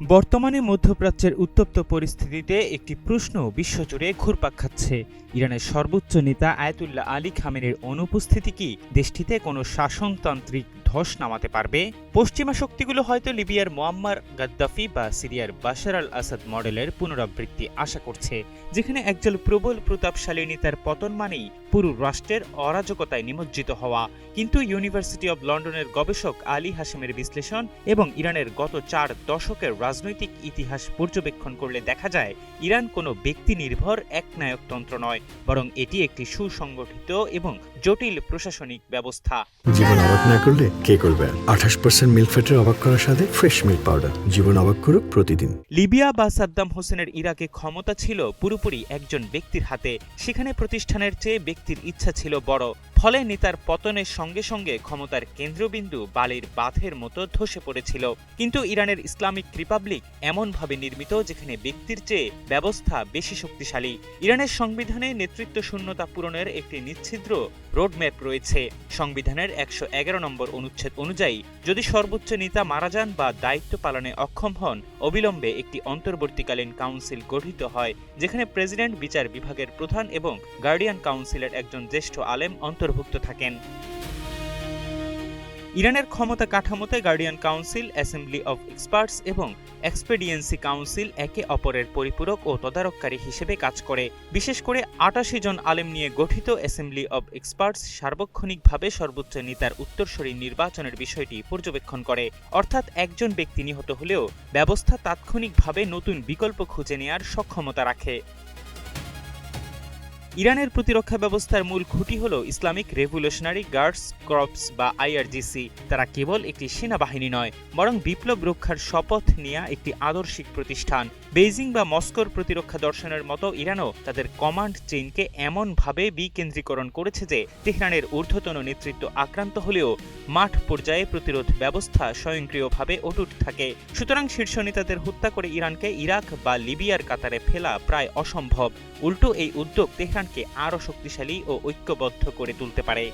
বর্তমানে মধ্যপ্রাচ্যের উত্তপ্ত পরিস্থিতিতে একটি প্রশ্ন বিশ্বজুড়ে ঘুরপাক খাচ্ছে। ইরানের সর্বোচ্চ নেতা আয়াতুল্লাহ আলী খামেনির অনুপস্থিতি কি দেশটিতে কোনো শাসনতান্ত্রিক ধস নামাতে পারবে? পশ্চিমা শক্তিগুলো হয়তো লিবিয়ার মুয়াম্মার গাদ্দাফি বা সিরিয়ার বাশার আল আসাদ মডেলের পুনরাবৃত্তি আশা করছে, যেখানে একজন প্রবল প্রতাপশালী নেতার পতন মানেই পুরো রাষ্ট্রের অরাজকতায় নিমজ্জিত হওয়া। কিন্তু ইউনিভার্সিটি অব লন্ডনের গবেষক আলী হাশেমের বিশ্লেষণ এবং ইরানের গত 4 দশকের রাজনৈতিক ইতিহাস পর্যবেক্ষণ করলে দেখা যায়, ইরান কোনো ব্যক্তি নির্ভর একনায়কতন্ত্র নয়, বরং এটি একটি সুসংগঠিত এবং জটিল প্রশাসনিক ব্যবস্থা। জীবন অবাক না করলে কে করবে? 28% মিল্ক ফ্যাটের অবাক করার সাথে ফ্রেশ মিল্ক পাউডার। জীবন অবাক করুক প্রতিদিন। লিবিয়া বা সাদ্দাম হোসেনের ইরাকে ক্ষমতা ছিল পুরোপুরি একজন ব্যক্তির হাতে। সেখানে প্রতিষ্ঠানের চেয়ে ব্যক্তির ইচ্ছা ছিল বড়। ফলে নেতার পতনের সঙ্গে সঙ্গে ক্ষমতার কেন্দ্রবিন্দু বালির বাঁধের মতো ধসে পড়েছিল। কিন্তু ইরানের ইসলামিক রিপাবলিক এমনভাবে নির্মিত যেখানে ব্যক্তির চেয়ে ব্যবস্থা বেশি শক্তিশালী। ইরানের সংবিধানে নেতৃত্ব শূন্যতা পূরণের একটি নিচ্ছিদ্র রোডম্যাপ রয়েছে। সংবিধানের 111 নম্বর অনুচ্ছেদ অনুযায়ী যদি সর্বোচ্চ নেতা মারা যান বা দায়িত্ব পালনে অক্ষম হন, অবিলম্বে একটি অন্তর্বর্তীকালীন কাউন্সিল গঠিত হয়, যেখানে প্রেসিডেন্ট, বিচার বিভাগের প্রধান এবং গার্ডিয়ান কাউন্সিলের একজন জ্যেষ্ঠ আলেম অন্তর্ভুক্ত থাকেন। ইরানের ক্ষমতা কাঠামোতে guardian council, assembly of experts এবং এক্সপেডিয়েন্সি কাউন্সিল একে অপরের পরিপূরক ও তদারককারী হিসেবে কাজ করে। বিশেষ করে 88 জন আলেম নিয়ে গঠিত অ্যাসেম্বলি অব এক্সপার্টস সার্বক্ষণিকভাবে সর্বোচ্চ নেতার উত্তরসূরি নির্বাচনের বিষয়টি পর্যবেক্ষণ করে। অর্থাৎ একজন ব্যক্তি নিহত হলেও ব্যবস্থা তাৎক্ষণিকভাবে নতুন বিকল্প খুঁজে নেয়ার সক্ষমতা রাখে। ইরানের প্রতিরক্ষা ব্যবস্থার মূল খুঁটি হল ইসলামিক রেভলিউশনারি গার্ডস কর্পস বা IRGC। তারা কেবল একটি সেনাবাহিনী নয়, বরং বিপ্লব রক্ষার শপথ নেয়া একটি আদর্শিক প্রতিষ্ঠান। বেইজিং বা মস্কোর প্রতিরক্ষা দর্শনের মতো ইরানও তাদের কমান্ড চেইনকে এমনভাবে বিকেন্দ্রীকরণ করেছে যে তেহরানের ঊর্ধ্বতন নেতৃত্ব আক্রান্ত হলেও মাঠ পর্যায়ে প্রতিরোধ ব্যবস্থা স্বয়ংক্রিয়ভাবে অটুট থাকে। সুতরাং শীর্ষ নেতাদের হত্যা করে ইরানকে ইরাক বা লিবিয়ার কাতারে ফেলা প্রায় অসম্ভব। উল্টো এই উদ্যোগ তেহরানকে আরও শক্তিশালী ও ঐক্যবদ্ধ করে তুলতে পারে।